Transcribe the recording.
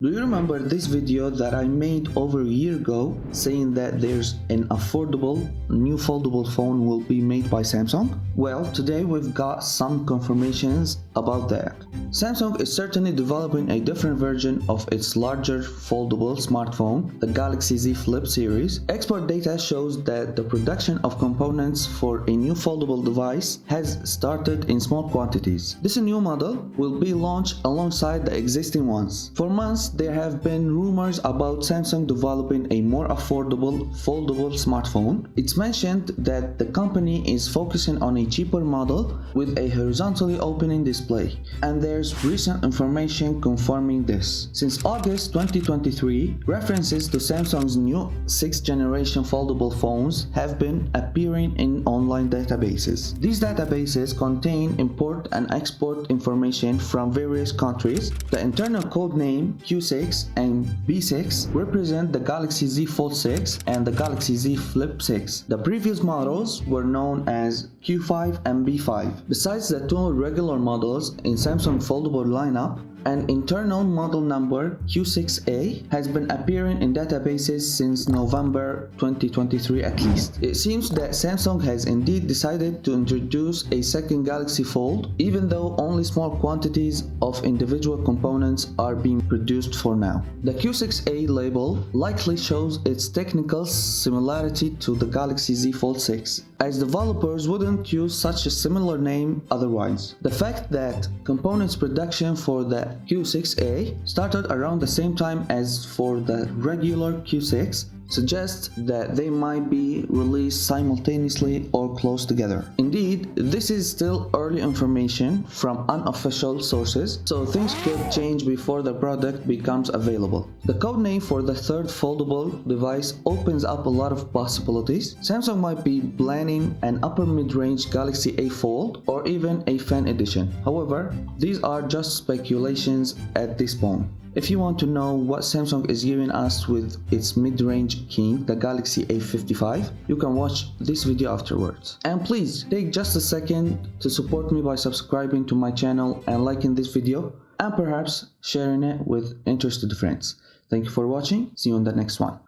Do you remember this video that I made over a year ago saying that there's an affordable new foldable phone will be made by Samsung? Well, today we've got some confirmations about that. Samsung is certainly developing a different version of its larger foldable smartphone, the Galaxy Z Flip series. Export data shows that the production of components for a new foldable device has started in small quantities. This new model will be launched alongside the existing ones. For months, there have been rumors about Samsung developing a more affordable foldable smartphone. It's mentioned that the company is focusing on a cheaper model with a horizontally opening display, and there's recent information confirming this. Since August 2023, references to Samsung's new 6th generation foldable phones have been appearing in online databases. These databases contain import and export information from various countries. The internal code name Q6 and B6 represent the Galaxy Z Fold 6 and the Galaxy Z Flip 6. The previous models were known as Q5 and B5. Besides the two regular models in Samsung foldable lineup, an internal model number Q6A has been appearing in databases since November 2023 at least. It seems that Samsung has indeed decided to introduce a second Galaxy Fold, even though only small quantities of individual components are being produced for now. The Q6A label likely shows its technical similarity to the Galaxy Z Fold 6, as developers wouldn't use such a similar name otherwise. The fact that components production for the Q6A started around the same time as for the regular Q6 suggests that they might be released simultaneously or close together. Indeed, this is still early information from unofficial sources, so things could change before the product becomes available. The codename for the third foldable device opens up a lot of possibilities. Samsung might be planning an upper mid-range Galaxy A Fold or even a Fan edition. However, these are just speculations at this point. If you want to know what Samsung is giving us with its mid-range king, the Galaxy A55, you can watch this video afterwards. And please take just a second to support me by subscribing to my channel and liking this video, and perhaps sharing it with interested friends. Thank you for watching. See you on the next one.